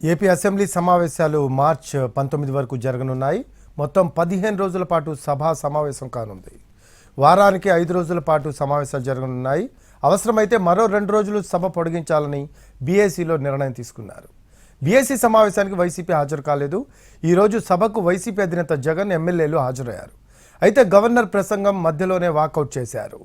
AP assembly సమావేశాలు March 19 వరకు జరగనున్నాయి. మొత్తం 15 రోజుల పాటు సభా సమావేశం కానుంది. వారానికి 5 రోజుల పాటు సమావేశాలు జరగనున్నాయి. అవసరమైతే మరో 2 రోజులు సభ పొడిగించాలని బీఏసీలో నిర్ణయం తీసుకున్నారు. బీఏసీ సమావేశానికి వైసీపీ హాజరు కాలేదు. ఈ రోజు సభకు వైసీపీ అధినేత జగన్, ఎమ్మెల్యేలు హాజరయ్యారు. అయితే గవర్నర్ ప్రసంగం మధ్యలోనే వాకౌట్ చేశారు.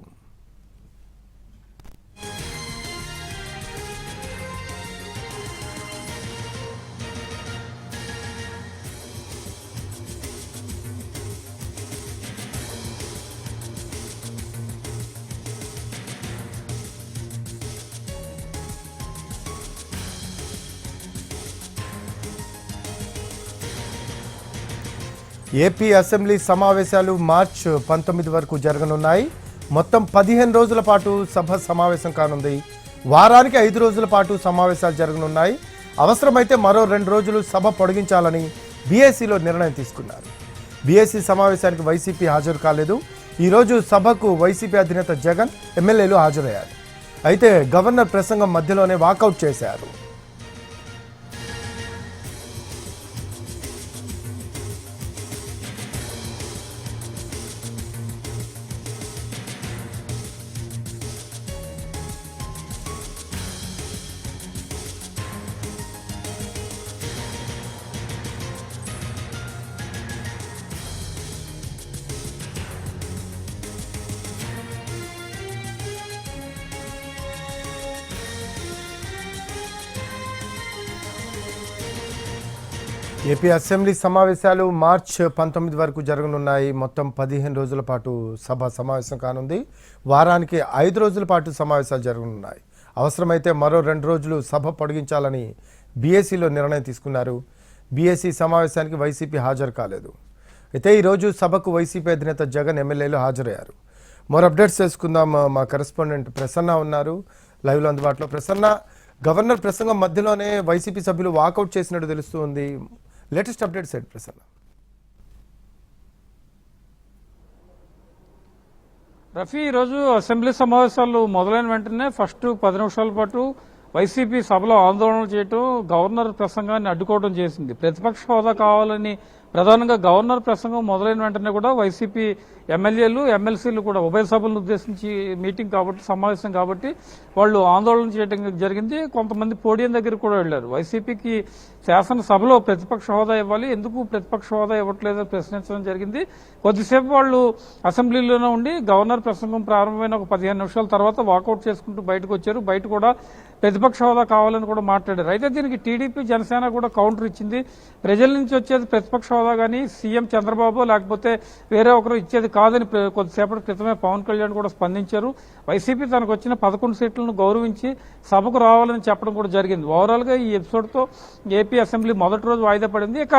ఏపీ అసెంబ్లీ సమావేశాలు మార్చ్ 19 వరకు జరగనున్నాయి. మొత్తం 15 రోజుల పాటు సభ సమావేశం కానుంది. వారానికి 5 రోజుల పాటు సమావేశాలు జరగనున్నాయి. అవసరమైతే మరో 2 రోజులు సభ పొడిగించాలని బీఏసీలో నిర్ణయం తీసుకున్నారు. బీఏసీ సమావేశానికి వైసీపీ హాజరు కాలేదు. ఈరోజు సభకు వైసీపీ అధినేత జగన్, ఎమ్మెల్యేలు హాజరయ్యారు. అయితే గవర్నర్ ప్రసంగం మధ్యలోనే వాకౌట్ చేశారు. ఏపీ అసెంబ్లీ సమావేశాలు మార్చ్ 19 వరకు జరగనున్నాయి. మొత్తం 15 రోజుల పాటు సభ సమావేశం కానుంది. వారానికి 5 రోజుల పాటు సమావేశాలు జరగనున్నాయి. అవసరమైతే మరో 2 రోజులు సభ పొడిగించాలని బీఏసీలో నిర్ణయం తీసుకున్నారు. బీఏసీ సమావేశానికి వైసీపీ హాజరు కాలేదు. అయితే ఈరోజు సభకు వైసీపీ అధినేత జగన్, ఎమ్మెల్యేలు హాజరయ్యారు. మరో అప్డేట్స్ చేసుకుందాం. మా కరెస్పాండెంట్ ప్రసన్న ఉన్నారు లైవ్లో అందుబాటులో. ప్రసన్న, గవర్నర్ ప్రసంగం మధ్యలోనే వైసీపీ సభ్యులు వాకౌట్ చేసినట్టు తెలుస్తుంది. లేటెస్ట్ అప్డేట్స్ ఏంటి ప్రసన్న? రఫీ, ఈరోజు అసెంబ్లీ సమావేశాలు మొదలైన వెంటనే ఫస్ట్ 10 నిమిషాల పాటు వైసీపీ సభలో ఆందోళన చేయటం, గవర్నర్ ప్రసంగాన్ని అడ్డుకోవడం చేసింది. ప్రతిపక్ష హోదా కావాలని ప్రధానంగా గవర్నర్ ప్రసంగం మొదలైన వెంటనే కూడా వైసీపీ ఎమ్మెల్యేలు, ఎమ్మెల్సీలు కూడా ఉభయ సభలను ఉద్దేశించి మీటింగ్ కాబట్టి, సమావేశం కాబట్టి వాళ్ళు ఆందోళన చేయడం జరిగింది. కొంతమంది పోడియం దగ్గర కూడా వెళ్లారు. వైసీపీకి శాసనసభలో ప్రతిపక్ష హోదా ఇవ్వాలి, ఎందుకు ప్రతిపక్ష హోదా ఇవ్వట్లేదో ప్రశ్నించడం జరిగింది. కొద్దిసేపు వాళ్ళు అసెంబ్లీలోనే ఉండి గవర్నర్ ప్రసంగం ప్రారంభమైన ఒక 15 నిమిషాల తర్వాత వాకౌట్ చేసుకుంటూ బయటకు వచ్చారు. బయట కూడా ప్రతిపక్ష హోదా కావాలని కూడా మాట్లాడారు. అయితే దీనికి టీడీపీ, జనసేన కూడా కౌంటర్ ఇచ్చింది. ప్రజల నుంచి వచ్చేది ప్రతిపక్ష హోదా కానీ సీఎం చంద్రబాబు లేకపోతే వేరే ఒకరు ఇచ్చేది కాదని కొద్దిసేపటి క్రితమే పవన్ కళ్యాణ్ కూడా స్పందించారు. వైసీపీ తనకు వచ్చిన 11 సీట్లను గౌరవించి సభకు రావాలని చెప్పడం కూడా జరిగింది. ఓవరాల్ గా ఈ ఎపిసోడ్తో ఏపీ అసెంబ్లీ మొదటి రోజు వాయిదా పడింది. ఇక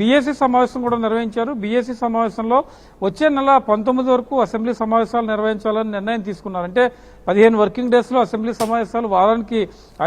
బీఏసీ సమావేశం కూడా నిర్వహించారు. బీఏసీ సమావేశంలో వచ్చే నెల 19 వరకు అసెంబ్లీ సమావేశాలు నిర్వహించాలని నిర్ణయం తీసుకున్నారు. అంటే 15 వర్కింగ్ డేస్ లో అసెంబ్లీ సమావేశాలు వారానికి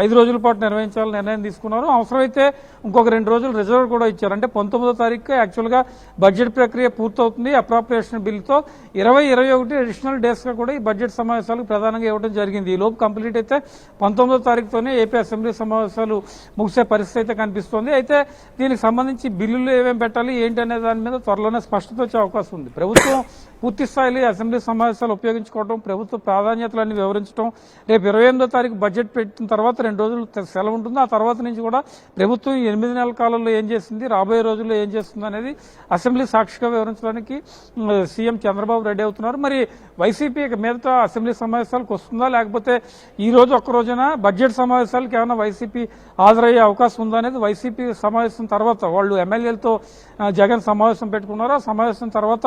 5 రోజుల పాటు నిర్వహించాలని నిర్ణయం తీసుకున్నారు. అవసరమైతే ఇంకొక 2 రోజులు రిజర్వ్ కూడా ఇచ్చారు. అంటే 19వ తారీఖు యాక్చువల్ గా బడ్జెట్ ప్రక్రియ పూర్తవుతుంది. అప్రాప్రియేషన్ బిల్లుతో 20-21 అడిషనల్ డేస్ గా కూడా ఈ బడ్జెట్ సమావేశాలకు ప్రధానంగా ఇవ్వడం జరిగింది. ఈ లోపు కంప్లీట్ అయితే 19వ తారీఖుతోనే ఏపీ అసెంబ్లీ సమావేశాలు ముగిసే పరిస్థితి అయితే కనిపిస్తోంది. అయితే దీనికి సంబంధించి బిల్లులు ఏమేమి పెట్టాలి ఏంటి అనే దాని మీద త్వరలోనే స్పష్టత వచ్చే అవకాశం ఉంది. ప్రభుత్వం పూర్తి స్థాయిలో అసెంబ్లీ సమావేశాలు ఉపయోగించుకోవడం, ప్రభుత్వ ప్రాధాన్యతలన్నీ వివరించడం, రేపు 28వ తారీఖు బడ్జెట్ పెట్టిన తర్వాత 2 రోజులు సెలవు ఉంటుంది. ఆ తర్వాత నుంచి కూడా ప్రభుత్వం 8 నెలల కాలంలో ఏం చేసింది, రాబోయే రోజుల్లో ఏం చేస్తుంది అనేది అసెంబ్లీ సాక్షిగా వివరించడానికి సీఎం చంద్రబాబు రెడీ అవుతున్నారు. మరి వైసీపీ మిగతా అసెంబ్లీ సమావేశాలకు వస్తుందా, లేకపోతే ఈ రోజు ఒక్క రోజున బడ్జెట్ సమావేశాలకు ఏమైనా వైసీపీ హాజరయ్యే అవకాశం ఉందా అనేది వైసీపీ సమావేశం తర్వాత వాళ్ళు ఎమ్మెల్యేలతో జగన్ సమావేశం పెట్టుకున్నారు. ఆ సమావేశం తర్వాత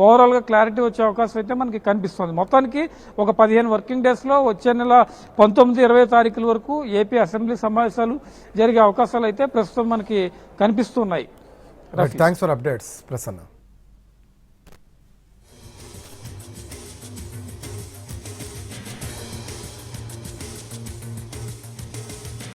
ఓవరాల్ గా క్లారిటీ వచ్చే అవకాశం అయితే మనకి కనిపిస్తుంది. మొత్తానికి ఒక 15 వర్కింగ్ డేస్ లో వచ్చే నెల 19-20 తారీఖుల వరకు ఏపీ అసెంబ్లీ సమావేశాలు జరిగే అవకాశాలు అయితే ప్రస్తుతం మనకి కనిపిస్తున్నాయి. Thanks for updates Prasanna.